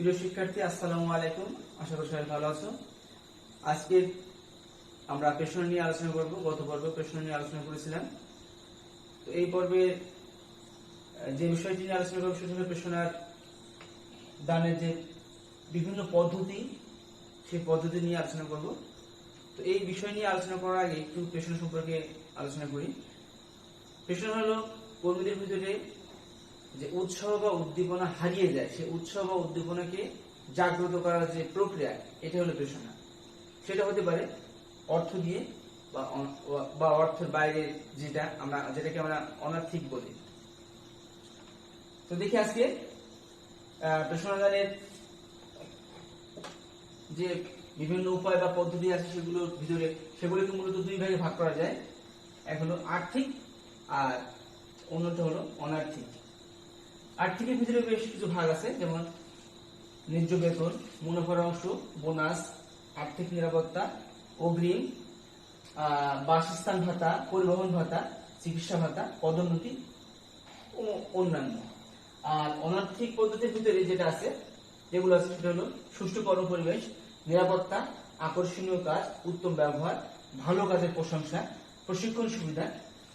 প্রিয় শিক্ষার্থী, আসসালামু আলাইকুম। আশা করি সবাই ভালো আছো। আজকে আমরা পেশন নিয়ে আলোচনা করব। গত পর্বে পেশন নিয়ে আলোচনা করেছিলাম। তো এই পর্বে যে বিষয়টি নিয়ে আলোচনা করব সেটা হলো পেশনার দানের যে বিভিন্ন পদ্ধতি, সেই পদ্ধতি নিয়ে আলোচনা করব। তো এই বিষয় নিয়ে আলোচনা করার আগে একটু পেশন সম্পর্কে আলোচনা করি। পেশন হলো কর্মীদের ভিতরে যে উৎসাহ বা উদ্দীপনা হারিয়ে যায়, সেই উৎসাহ বা উদ্দীপনাকে জাগ্রত করার যে প্রক্রিয়া, এটা হলো পেশনা। সেটা হতে পারে অর্থ দিয়ে বা অর্থের বাইরে, যেটাকে আমরা অনার্থিক বলি। তো দেখি আজকে পেশনাদানের যে বিভিন্ন উপায় বা পদ্ধতি আছে সেগুলোর ভিতরে সেগুলোকে মূলত দুই ভাগে ভাগ করা যায়। এক হলো আর্থিক আর অন্যটা হলো অনার্থিক। আর্থিকের ভিতরে বেশ কিছু ভাগ আছে, যেমন ন্যায্য বেতন, মুনাফার অংশ, বোনাস, আর্থিক নিরাপত্তা, অগ্রিম, বাসস্থান ভাতা, পরিবহন ভাতা, চিকিৎসা ভাতা, পদোন্নতি ও অন্যান্য। আর অনার্থিক পদ্ধতির ভিতরে যেটা আছে, যেগুলো আছে সেটা হলো সুষ্ঠু কর্মপরিবেশ, নিরাপত্তা, আকর্ষণীয় কাজ, উত্তম ব্যবহার, ভালো কাজের প্রশংসা, প্রশিক্ষণ সুবিধা,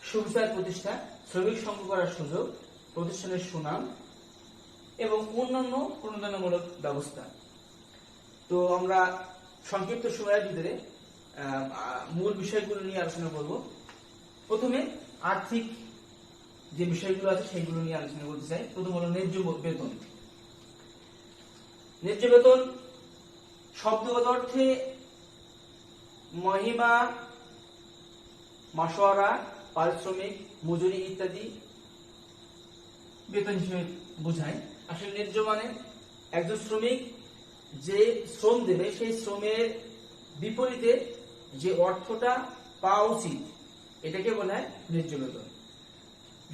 সুবিচার প্রতিষ্ঠা, শ্রমিক সঙ্গ করার সুযোগ, প্রতিষ্ঠানের সুনাম এবং অন্যান্য প্রণোদনামূলক ব্যবস্থা। তো আমরা সংক্ষিপ্ত সময়ের ভিতরে মূল বিষয়গুলো নিয়ে আলোচনা করব। প্রথমে আর্থিক যে বিষয়গুলো আছে সেগুলো নিয়ে আলোচনা করতে চাই। প্রথম হলো ন্যায্য বেতন। ন্যায্য বেতন শব্দগত অর্থে মহিমা, মাসোয়ারা, পারিশ্রমিক, মজুরি ইত্যাদি বেতন হিসেবে বোঝায়। আসলে ন্যায্য মানে একজন শ্রমিক যে শ্রম দেবে সেই শ্রমের বিপরীতে যে অর্থটা পাওয়া উচিত, এটাকে বলা হয় ন্যায্য বেতন।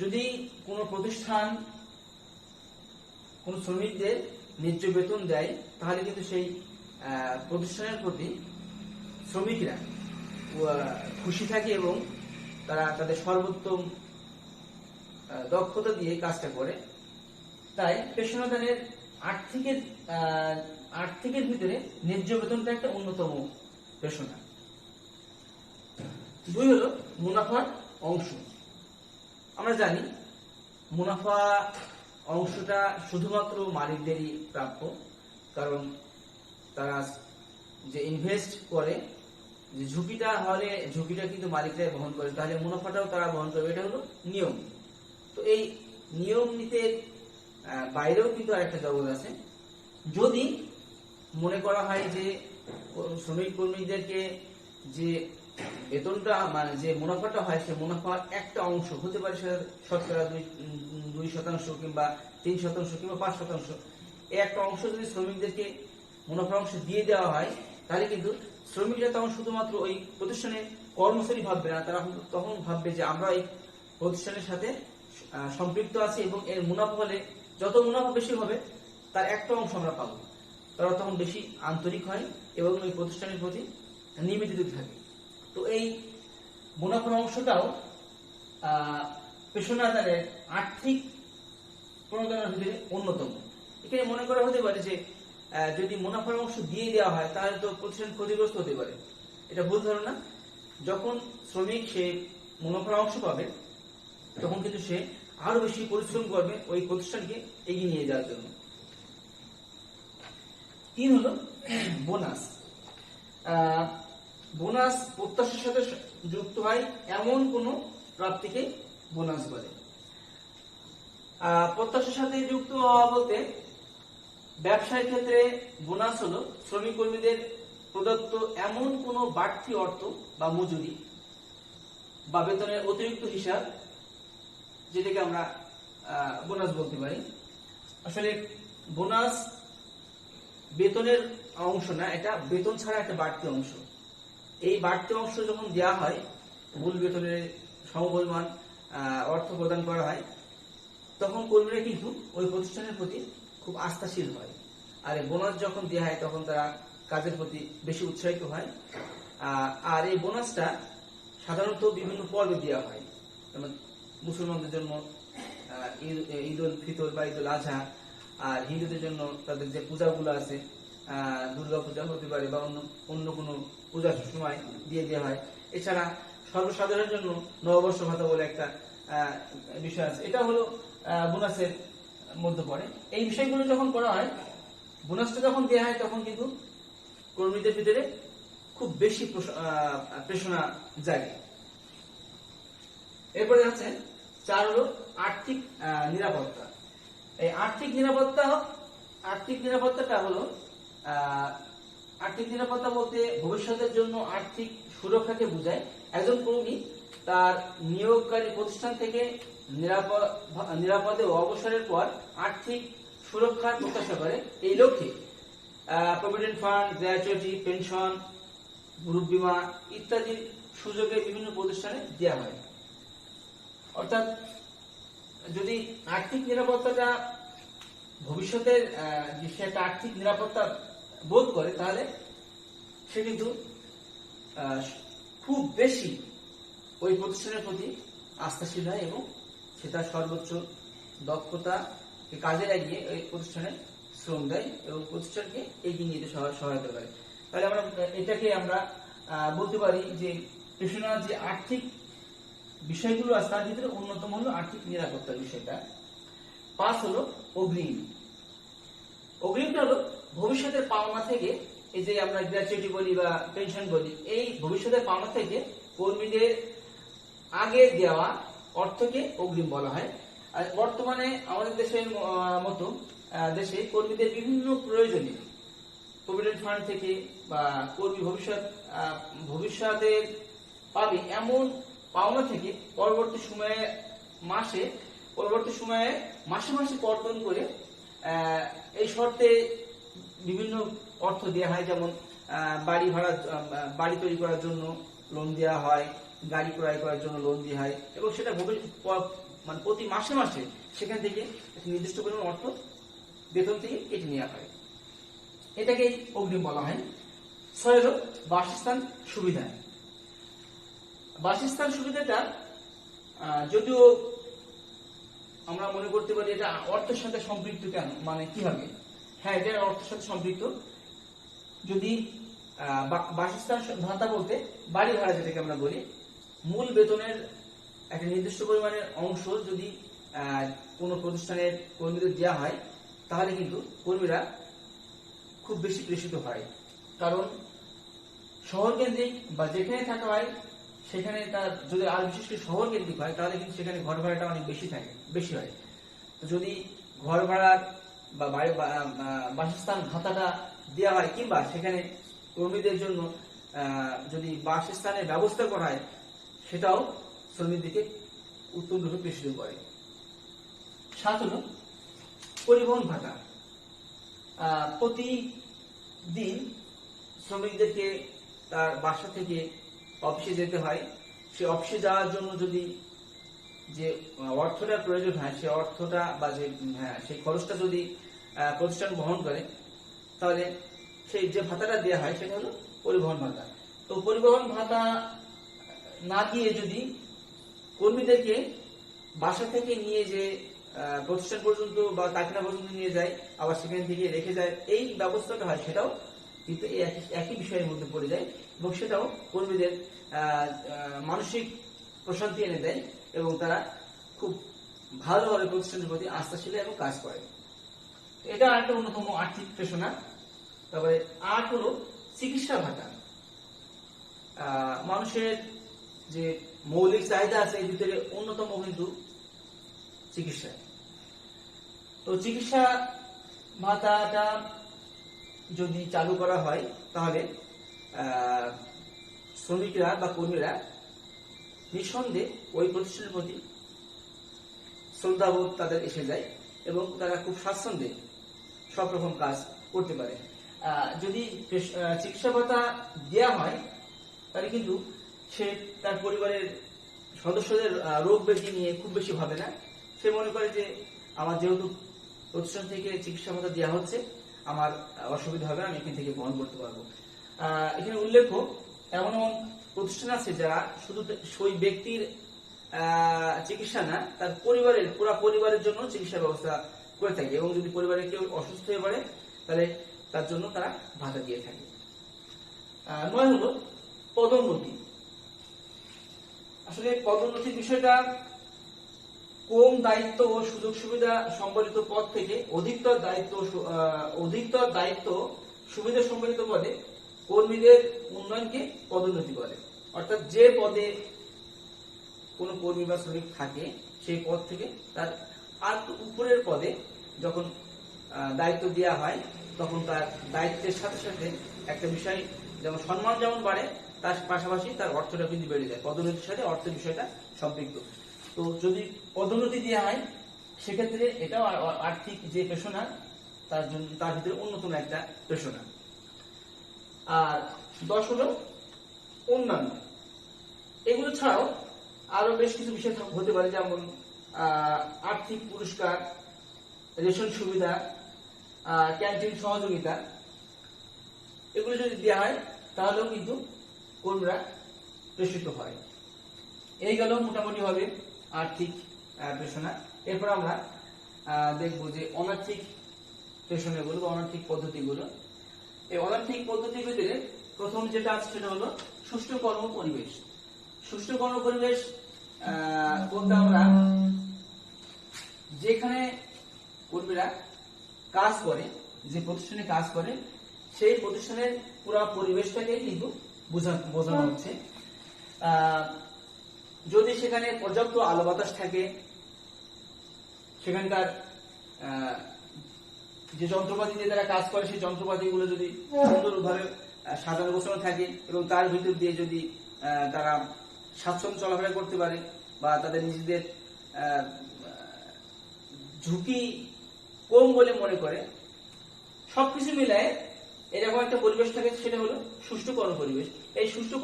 যদি কোনো প্রতিষ্ঠান কোন শ্রমিকদের ন্যায্য বেতন দেয়, তাহলে কিন্তু সেই প্রতিষ্ঠানের প্রতি শ্রমিকরা খুশি থাকে এবং তারা তাদের সর্বোত্তম দক্ষতা দিয়ে কাজটা করে। তাই পেশনাদানের আর্থিকের ভিতরে ন্যায্য বেতনটা একটা অন্যতম পেশনা। দুই হলো মুনাফার অংশ। আমরা জানি মুনাফা অংশটা শুধুমাত্র মালিকদেরই প্রাপ্য, কারণ তারা যে ইনভেস্ট করে, যে ঝুঁকিটা কিন্তু মালিকরাই বহন করে, তাহলে মুনাফাটাও তারা বহন করবে। এটা হলো নিয়ম। তো এই নিয়ম নীতির বাইরেও কিন্তু আরেকটা জগৎ আছে। যদি মনে করা হয় যে শ্রমিক কর্মীদেরকে যে বেতনটা মানে যে মুনাফাটা হয়, সে মুনাফার একটা অংশ হতে পারে সেটা শতকরা 2% কিংবা 3% কিংবা 5%, এই একটা অংশ যদি শ্রমিকদেরকে মুনাফার অংশ দিয়ে দেওয়া হয়, তাহলে কিন্তু শ্রমিকরা তখন শুধুমাত্র ওই প্রতিষ্ঠানে কর্মচারী ভাববে না, তারা তখন ভাববে যে আমরা এই প্রতিষ্ঠানের সাথে সম্পৃক্ত আছি এবং এর মুনাফা হলে যত মুনাফা বেশি হবে তার একটা অংশ আমরা পাবো। তারা তখন বেশি আন্তরিক হয় এবং ওই প্রতিষ্ঠানের প্রতি নিবেদিত থাকে। তো এই মুনাফার অংশটাও পেশনাদারের আর্থিক প্রণোদনার ভিতরে অন্যতম। এখানে মনে করা হতে পারে যে যদি মুনাফার অংশ দিয়ে দেওয়া হয় তাহলে তো প্রতিষ্ঠান ক্ষতিগ্রস্ত হতে পারে। এটা ভুল ধারণা। যখন শ্রমিক সে মুনাফার অংশ পাবে, তখন কিন্তু সে আরো বেশি পরিশ্রম করবে ওই প্রতিষ্ঠানকে এগিয়ে নিয়ে যাওয়ার জন্য। তিন হলো বোনাস। বোনাস প্রত্যাশার সাথে যুক্ত হয় এমন কোন প্রাপ্তিকে বোনাস বলে। প্রত্যাশার সাথে যুক্ত হওয়া বলতে ব্যবসায়ের ক্ষেত্রে বোনাস হলো শ্রমিক কর্মীদের প্রদত্ত এমন কোন বাড়তি অর্থ বা মজুরি বা বেতনের অতিরিক্ত হিসাব, যেটাকে আমরা বোনাস বলতে পারি। আসলে বোনাস বেতনের অংশ না, এটা বেতন ছাড়া একটা বাড়তি অংশ। এই বাড়তি অংশ যখন দেওয়া হয়, মূল বেতনের সমপরিমাণ অর্থ প্রদান করা হয়, তখন কর্মীরা কিন্তু ওই প্রতিষ্ঠানের প্রতি খুব আস্থাশীল হয়। আর এই বোনাস যখন দেওয়া হয় তখন তারা কাজের প্রতি বেশি উৎসাহিত হয়। আর এই বোনাসটা সাধারণত বিভিন্ন পর্বে দেওয়া হয়, যেমন মুসলমানদের জন্য ঈদ উল ফিতর বা ঈদ উল আজহা, আর হিন্দুদের জন্য তাদের যে পূজাগুলো আছে, দুর্গা পূজা হতে পারে বা অন্য কোনো পূজার সময় দিয়ে দেওয়া হয়। এছাড়া সর্বসাধারণের জন্য নববর্ষ ভাতা বলে একটা বিষয় আছে, এটা হলো বোনাসের মধ্যে পড়ে। এই বিষয়গুলো যখন করা হয়, বোনাসটা যখন দেওয়া হয়, তখন কিন্তু কর্মীদের ভিতরে খুব বেশি প্রেরণা জাগে। এরপরে আছে 4 হলো আর্থিক নিরাপত্তা। এই আর্থিক নিরাপত্তাটা হলো আর্থিক নিরাপত্তা বলতে ভবিষ্যতের জন্য আর্থিক সুরক্ষাকে বোঝায়। একজন কর্মী তার নিয়োগকারী প্রতিষ্ঠান থেকে নিরাপদে অবসরের পর আর্থিক সুরক্ষার প্রত্যাশা করে। এই লক্ষ্যে provident fund, gratuity, pension, group বীমা ইত্যাদি সুযোগে বিভিন্ন প্রতিষ্ঠানে দেওয়া হয়। অর্থাৎ যদি আর্থিক নিরাপত্তাটা ভবিষ্যতের সে একটা আর্থিক নিরাপত্তা বোধ করে, তাহলে সে কিন্তু খুব বেশি ওই প্রতিষ্ঠানের প্রতি আস্থাশীল হয় এবং সে তার সর্বোচ্চ দক্ষতা কাজে লাগিয়ে ওই প্রতিষ্ঠানে শ্রম দেয় এবং প্রতিষ্ঠানকে এগিয়ে নিতে সহায়তা করে। তাহলে এটাকে আমরা বলতে পারি যে পেশার যে আর্থিক বিষয়গুলো আছে তার ভিতরে অন্যতম হলো আর্থিক নিরাপত্তার বিষয়টা। 5 হলো অগ্রিম। অগ্রিমটা হলো ভবিষ্যতের পাওনা থেকে, এই যে আমরা গ্র্যাচুইটি বলি বা পেনশন বলি, এই ভবিষ্যতের পাওনা থেকে কর্মীদের আগে দেওয়া অর্থকে অগ্রিম বলা হয়। আর বর্তমানে আমাদের দেশের মতো দেশে কর্মীদের বিভিন্ন প্রয়োজনে প্রভিডেন্ট ফান্ড থেকে বা কর্মী ভবিষ্যতের পাবে এমন পাওনা থেকে পরবর্তী সময়ে মাসে মাসে কর্তন করে এই শর্তে বিভিন্ন অর্থ দেওয়া হয়। যেমন বাড়ি তৈরি করার জন্য লোন দেওয়া হয়, গাড়ি ক্রয় করার জন্য লোন দেওয়া হয় এবং সেটা প্রতি মাসে সেখান থেকে নির্দিষ্ট পরিমাণ অর্থ বেতন থেকে কেটে নেওয়া হয়। এটাকেই অগ্রিম বলা হয়। 6 হলো বাসস্থান সুবিধা। বাসস্থান সুবিধাটা যদিও আমরা মনে করতে পারি এটা অর্থের সাথে সম্পৃক্ত, কেন মানে কিভাবে? হ্যাঁ, এটা অর্থের সাথে সম্পৃক্ত। যদি বাসস্থান ভাতা বলতে বাড়ি ভাড়া যেটাকে আমরা বলি, মূল বেতনের একটা নির্দিষ্ট পরিমাণের অংশ যদি কোনো প্রতিষ্ঠানের কর্মীদের দেওয়া হয়, তাহলে কিন্তু কর্মীরা খুব বেশি প্রেষিত হয়। কারণ শহর কেন্দ্রিক বা যেখানে থাকা হয় সেখানে তার যদি আর বিশেষ করে শহর কেন্দ্রিক হয়, তাহলে কিন্তু সেখানে ঘর ভাড়াটা অনেক বেশি হয়। তো যদি ঘর ভাড়া বা বাসস্থান ভাতাটা দেওয়া হয়, কিংবা সেখানে কর্মীদের জন্য যদি বাসস্থানের ব্যবস্থা করা হয়, সেটাও শ্রমিকদেরকে উত্তম রূপে প্রেষিত করে। 7 হলো পরিবহন ভাতা। প্রতিদিন শ্রমিকদেরকে তার বাসা থেকে অফিসে যেতে হয়। সে অফিসে যাওয়ার জন্য যদি যে অর্থটার প্রয়োজন হয়, সে অর্থটা বা সেই খরচটা যদি প্রতিষ্ঠান বহন করে, তাহলে সেই যে ভাতাটা দেওয়া হয় সেটা হলো পরিবহন ভাতা। তো পরিবহন ভাতা না দিয়ে যদি কর্মীদেরকে বাসা থেকে নিয়ে যে প্রতিষ্ঠান পর্যন্ত বা কারখানা পর্যন্ত নিয়ে যায়, আবার সেখান থেকে রেখে যায়, এই ব্যবস্থাটা হয়, সেটাও কিন্তু একই বিষয়ের মধ্যে পড়ে যায় এবং সেটাও কর্মীদের মানসিক প্রশান্তি এনে দেয় এবং তারা খুব ভালোভাবে প্রতিষ্ঠানের প্রতি আস্থাশীল এবং কাজ করে। এটা একটা অন্যতম আর্থিক প্রেরণা। তারপরে 8 হলো চিকিৎসা ভাতা। মানুষের যে মৌলিক চাহিদা আছে এর ভিতরে অন্যতম কিন্তু চিকিৎসা। তো চিকিৎসা ভাতাটা যদি চালু করা হয়, তাহলে শ্রমিকরা বা কর্মীরা নিঃসন্দেহে ওই প্রতিষ্ঠানের প্রতি শ্রদ্ধাবোধ তাদের এসে যায় এবং তারা খুব স্বাচ্ছন্দ্যে সব রকম কাজ করতে পারে। যদি চিকিৎসা ভাতা দেওয়া হয়, তাহলে কিন্তু সে তার পরিবারের সদস্যদের রোগ ব্যাধি নিয়ে খুব বেশি ভাবে না। সে মনে করে যে আমার যেহেতু প্রতিষ্ঠান থেকে চিকিৎসা ভাতা দেওয়া হচ্ছে, আমার অসুবিধা হবে, আমি এখান থেকে বহন করতে পারবো। এখানে উল্লেখ্য, এমন এমন প্রতিষ্ঠান আছে যারা শুধু ওই ব্যক্তির চিকিৎসা না, তার পুরা পরিবারের জন্য চিকিৎসা ব্যবস্থা করে থাকে, এবং যদি পরিবারে কেউ অসুস্থ হয়ে পড়ে তাহলে তার জন্য তারা ভাতা দিয়ে থাকে। 9 হলো পদোন্নতি। আসলে পদোন্নতির বিষয়টা কম দায়িত্ব ও সুযোগ সুবিধা সম্বলিত পদ থেকে অধিকতর দায়িত্ব সুবিধা সম্বলিত পদে কর্মীদের উন্নয়নকে পদোন্নতি বলে। অর্থাৎ যে পদে কোনো কর্মী বা শ্রমিক থাকে সেই পদ থেকে তার আর উপরের পদে যখন দায়িত্ব দেওয়া হয় তখন তার দায়িত্বের সাথে সাথে একটা বিষয় যেমন সম্মান যেমন বাড়ে, তার পাশাপাশি তার অর্থটা কিন্তু বেড়ে যায়। পদোন্নতির সাথে অর্থের বিষয়টা সম্পৃক্ত। তো যদি পদোন্নতি দেওয়া হয় সেক্ষেত্রে এটাও আর্থিক যে পেশনা তার ভিতরে অন্যতম একটা পেশনা। আর 10 হলো অন্যান্য। এগুলো ছাড়াও আরো বেশ কিছু বিষয় হতে পারে, যেমন আর্থিক পুরস্কার, রেশন সুবিধা, ক্যান্টিন সহযোগিতা। এগুলো যদি দেওয়া হয় তাহলেও কিন্তু কর্মীরা প্রেষিত হয়। এই গেল মোটামুটি ভাবে আর্থিক পেশনা। এরপর আমরা দেখবো যে অনার্থিক পেশনাগুলো বা অনার্থিক পদ্ধতিগুলো। এই অনার্থিক পদ্ধতির ভিতরে প্রথম যেটা আছে সেটা হলো সুষ্ঠু কর্ম পরিবেশ। সুষ্ঠু কর্ম পরিবেশ বলতে আমরা যেখানে কর্মীরা কাজ করে, যে প্রতিষ্ঠানে কাজ করে সেই প্রতিষ্ঠানের পুরো পরিবেশটাকে কিন্তু বোঝানো হচ্ছে। যদি সেখানে পর্যাপ্ত আলো বাতাস থাকে, সেখানকার যে যন্ত্রপাতি দিয়ে তারা কাজ করে সেই যন্ত্রপাতিগুলো যদি সুন্দরভাবে সাজানো গোছানো থাকে এবং তার ভিতর দিয়ে যদি তারা স্বাচ্ছন্দ্য চলাফেরা করতে পারে বা তাদের নিজেদের ঝুঁকি কম বলে মনে করে, সবকিছু মিলায় এরকম একটা পরিবেশ থাকে, সেটা হলো সুষ্ঠু কর্মপরিবেশ। এই সুষ্ঠু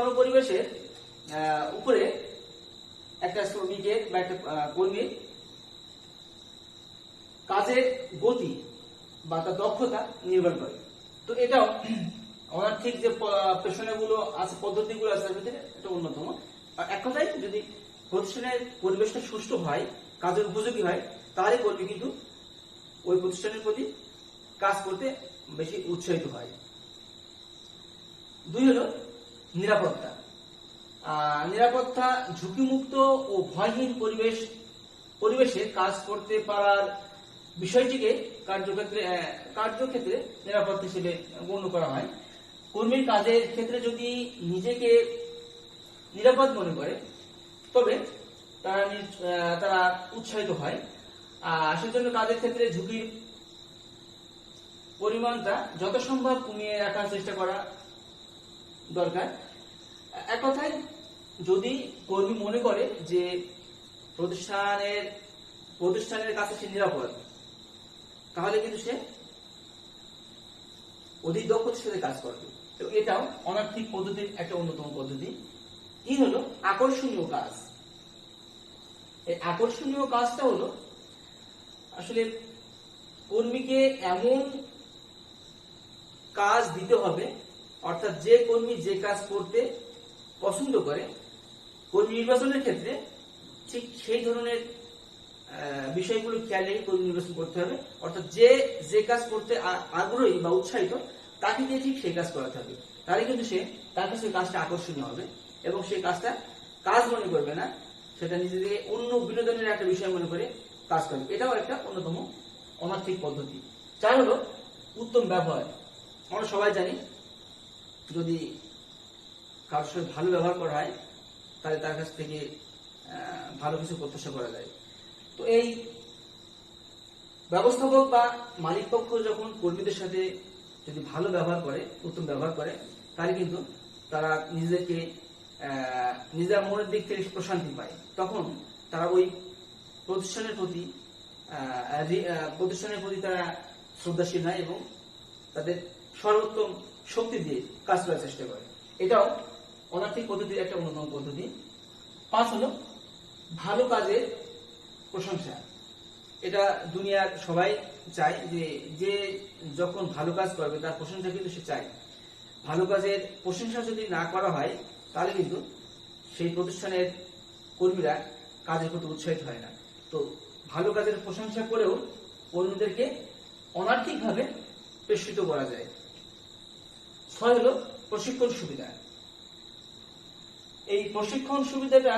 কর্মপরিবেশের উপরে একটা শ্রমিকের বা একটা কর্মীর কাজের গতি বা তার দক্ষতা নির্ভর করে। তো এটাও অনার্থিক যে পেশনাগুলো আছে, পদ্ধতিগুলো আছে, তার ভিতরে এটা অন্যতম। এক কথায় যদি প্রতিষ্ঠানের পরিবেশটা সুষ্ঠু হয়, কাজের উপযোগী হয়, তাহলে কর্মী কিন্তু ওই প্রতিষ্ঠানের প্রতি কাজ করতে বেশি উৎসাহিত হয়। 2 হলো নিরাপত্তা। নিরাপত্তা ঝুঁকিমুক্ত ও ভয়হীন পরিবেশে কাজ করতে পারার বিষয়টিকে কার্যক্ষেত্রে নিরাপত্তা হিসেবে গণ্য করা হয়। কর্মীর কাজের ক্ষেত্রে যদি নিজেকে নিরাপদ মনে করে তবে তারা উৎসাহিত হয়। সেজন্য কাজের ক্ষেত্রে ঝুঁকির পরিমাণটা যত সম্ভব কমিয়ে রাখার চেষ্টা করা দরকার। এক কথায় যদি কর্মী মনে করে যে প্রতিষ্ঠানের কাছে সে নিরাপদ, তাহলে কিন্তু সে অধিক দক্ষতার সাথে কাজ করবে। তো এটাও অনার্থিক পদ্ধতির একটা অন্যতম পদ্ধতি। 3 হলো আকর্ষণীয় কাজ। এই আকর্ষণীয় কাজটা হলো আসলে কর্মীকে এমন কাজ দিতে হবে, অর্থাৎ যে কর্মী যে কাজ করতে পছন্দ করে, কর্মী নির্বাচনের ক্ষেত্রে ঠিক সেই ধরনের বিষয়গুলো খেয়াল রেখে কর্মী নির্বাচন করতে হবে। অর্থাৎ যে কাজ করতে আগ্রহী বা উৎসাহিত তাকে দিয়ে ঠিক সেই কাজ করাতে হবে। তাহলে কিন্তু তার কাছে কাজটা আকর্ষণীয় হবে এবং সেই কাজটা কাজ মনে করবে না, সেটা নিজেদের অন্য বিনোদনের একটা বিষয় মনে করে কাজ করবে। এটাও একটা অন্যতম অনার্থিক পদ্ধতি। 4 হলো উত্তম ব্যবহার। আমরা সবাই জানি যদি কারোর সাথে ভালো ব্যবহার করা হয় তাহলে তার কাছ থেকে ভালো কিছু প্রত্যাশা করা যায়। তো এই ব্যবস্থাপক বা মালিক পক্ষ যখন কর্মীদের সাথে যদি ভালো ব্যবহার করে, উত্তম ব্যবহার করে, তাহলে কিন্তু তারা নিজের মনের দিক থেকে প্রশান্তি পায়। তখন তারা ওই প্রতিষ্ঠানের প্রতি তারা শ্রদ্ধাশীল হয় এবং তাদের সর্বোত্তম শক্তি দিয়ে কাজ করার চেষ্টা করে। এটাও অনার্থিক পদ্ধতির একটা অন্যতম পদ্ধতি। 5 হলো ভালো কাজের প্রশংসা। এটা দুনিয়ার সবাই চায় যে যখন ভালো কাজ করবে তার প্রশংসা কিন্তু সে চায়। ভালো কাজের প্রশংসা যদি না করা হয় তাহলে কিন্তু সেই প্রতিষ্ঠানের কর্মীরা কাজের প্রতি উৎসাহিত হয় না। তো ভালো কাজের প্রশংসা করেও কর্মীদেরকে অনার্থিকভাবে প্রেষিত করা যায়। 6 হলো প্রশিক্ষণ সুবিধা। এই প্রশিক্ষণ সুবিধাটা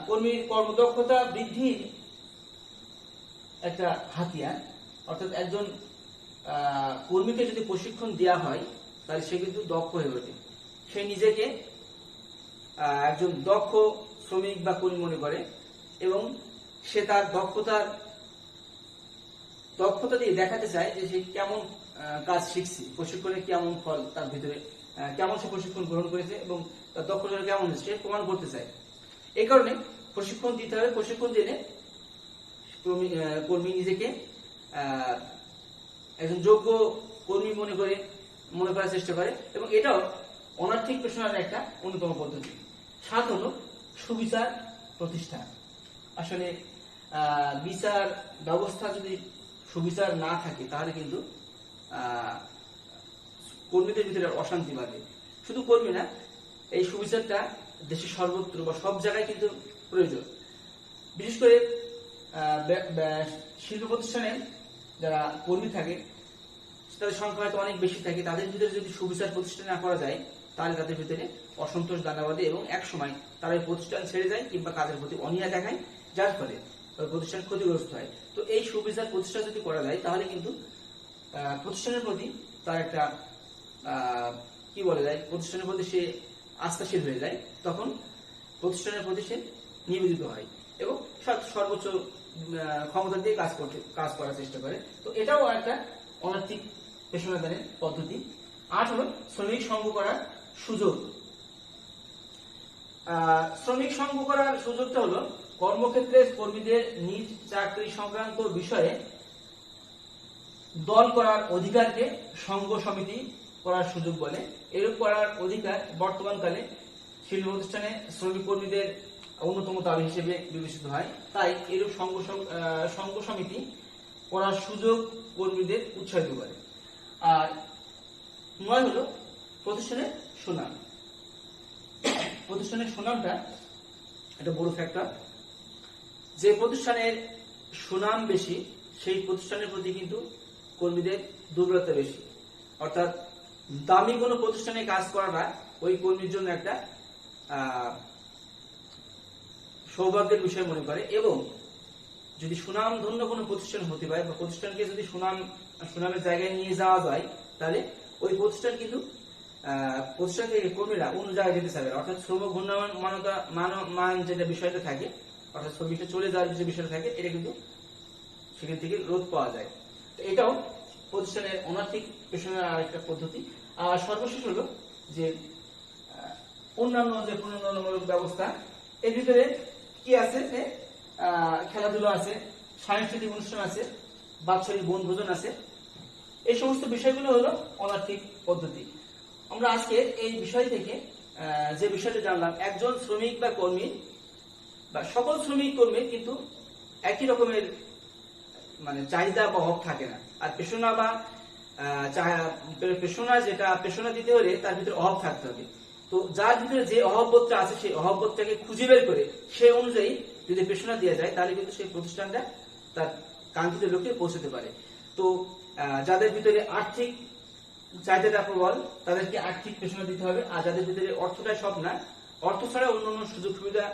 কর্মীর কর্মদক্ষতা বৃদ্ধির একটা হাতিয়ার। অর্থাৎ একজন কর্মীকে যদি প্রশিক্ষণ দেওয়া হয় তাহলে সে কিন্তু দক্ষ হয়ে ওঠে। সে নিজেকে একজন দক্ষ শ্রমিক বা কর্মী মনে করে এবং সে তার দক্ষতা দিয়ে দেখাতে চায় যে সে কেমন কাজ শিখছে, প্রশিক্ষণে কেমন ফল তার ভিতরে, কেমন সে প্রশিক্ষণ গ্রহণ করেছে এবং তার দক্ষতা কেমন সে প্রমাণ করতে চায়। এই কারণে প্রশিক্ষণ দিতে হবে। প্রশিক্ষণ দিলে কর্মী নিজেকে একজন যোগ্য কর্মী মনে করার চেষ্টা করে এবং এটাও অনার্থিক পেশনার একটা অন্যতম পদ্ধতি। 7 হলো সুবিচার প্রতিষ্ঠা। আসলে বিচার ব্যবস্থা যদি সুবিচার না থাকে তাহলে কিন্তু কর্মীদের ভিতরে অশান্তি বাড়ে। শুধু কর্মী না, এই সুবিচারটা দেশের সর্বত্র বা সব জায়গায় কিন্তু প্রয়োজন। বিশেষ করে শিল্প প্রতিষ্ঠানে যারা কর্মী থাকে তাদের সংখ্যা হয়তো অনেক বেশি থাকে, তাদের ভিতরে যদি সুবিচার প্রতিষ্ঠা না করা যায় তাহলে তাদের ভিতরে অসন্তোষ দানা বাঁধে এবং এক সময় তারা এই প্রতিষ্ঠান ছেড়ে যায় কিংবা কাজের প্রতি অনীহা দেখায়, যার ফলে প্রতিষ্ঠান ক্ষতিগ্রস্ত হয়। তো এই সুবিচার প্রতিষ্ঠা যদি করা যায় তাহলে কিন্তু প্রতিষ্ঠানের প্রতি তার একটা প্রতিষ্ঠানের প্রতি সে আস্থাশীল হয়ে যায়, তখন প্রতিষ্ঠানের প্রতি সে নিবেদিত হয় এবং সর্বোচ্চ ক্ষমতা দিয়ে কাজ করার চেষ্টা করে। তো এটাও একটা অনার্থিক পেশনাদানের পদ্ধতি। 8 হলো শ্রমিক সংঘ করার সুযোগ। শ্রমিক সংঘ করার সুযোগটা হলো কর্মক্ষেত্রে কর্মীদের নিজ চাকরি সংক্রান্ত বিষয়ে দল করার অধিকারকে সংঘ সমিতি করার সুযোগ বলে। এরূপ করার অধিকার বর্তমানকালে শিল্প প্রতিষ্ঠানে শ্রমিক কর্মীদের অন্যতম দাবি হিসেবে বিবেচিত হয়। তাই এরূপ সংঘ সমিতি করার সুযোগ কর্মীদের উৎসাহিত করে। আর 9 হলো প্রতিষ্ঠানের সুনাম। প্রতিষ্ঠানের সুনামটা একটা বড় ফ্যাক্টর। যে প্রতিষ্ঠানের সুনাম বেশি সেই প্রতিষ্ঠানের প্রতি কিন্তু কর্মীদের দুর্বলতা বেশি। অর্থাৎ দামি কোনো প্রতিষ্ঠানে কাজ করাটা ওই কর্মীর জন্য একটা সৌভাগ্যের বিষয় মনে করে এবং যদি সুনাম ধন্য কোনো প্রতিষ্ঠান হতে পারে বা প্রতিষ্ঠানকে যদি সুনামের জায়গায় নিয়ে যাওয়া যায় তাহলে ওই প্রতিষ্ঠান কিন্তু প্রতিষ্ঠান থেকে কর্মীরা অন্য জায়গায় যেতে চাবে। অর্থাৎ শ্রম ঘূর্ণায়মান যেটা বিষয়টা থাকে, অর্থাৎ শ্রমিকটা চলে যাওয়ার যে বিষয়টা থাকে, এটা কিন্তু সেখান থেকে রোধ পাওয়া যায়। তো এটাও প্রতিষ্ঠানের অনার্থিক পেশনার আরেকটা পদ্ধতি। আর সর্বশেষ হলো যে অন্যান্য যে প্রণোদনামূলক ব্যবস্থা, এর ভিতরে কি আছে? খেলাধুলা আছে, সাংস্কৃতিক অনুষ্ঠান আছে, বাৎসরিক বনভোজন আছে। এই সমস্ত বিষয়গুলো হলো অনার্থিক পদ্ধতি। আমরা আজকে এই বিষয় থেকে যে বিষয়টা জানলাম, একজন শ্রমিক বা কর্মী বা সকল শ্রমিক কর্মীর কিন্তু একই রকমের চাহিদা বা অভাব থাকে না। আর পেশনা দিতে হলে তার ভিতরে অভাব থাকতে হবে। তো যার ভিতরে যে অভাববোধটা আছে সেই অভাববোধটাকে খুঁজে বের করে সেই অনুযায়ী যদি পেশনা দেওয়া যায় তাহলে কিন্তু সেই প্রতিষ্ঠানটা তার কাঙ্ক্ষিত লক্ষ্যে পৌঁছতে পারে। তো যাদের ভিতরে আর্থিক চাহিদাটা প্রবল তাদেরকে আর্থিক পেশনা দিতে হবে। আর যাদের ভিতরে অর্থটাই সব না, অর্থ ছাড়া অন্যান্য সুযোগ সুবিধা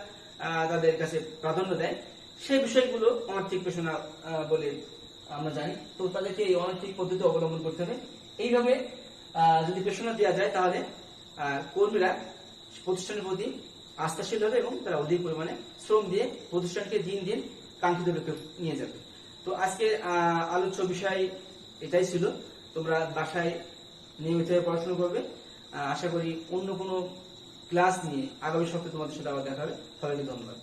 তাদের কাছে প্রাধান্য দেয়, সেই বিষয়গুলো অনার্থিক পেশনা বলে আমরা জানি। তো তাদেরকে এই অনার্থিক পদ্ধতি অবলম্বন করতে হবে। এইভাবে যদি পেশনা দেওয়া যায় তাহলে কর্মীরা প্রতিষ্ঠানের প্রতি আস্থাশীল হবে এবং তারা অধিক পরিমাণে শ্রম দিয়ে প্রতিষ্ঠানকে দিন দিন কাঙ্ক্ষিত লক্ষ্যে নিয়ে যাবে। তো আজকে আলোচ্য বিষয় এটাই ছিল। তোমরা বাসায় নিয়মিতভাবে পড়াশোনা করবে। আশা করি অন্য কোনো ক্লাস নিয়ে আগামী সপ্তাহে তোমাদের সাথে আবার দেখা হবে। সবাইকে ধন্যবাদ।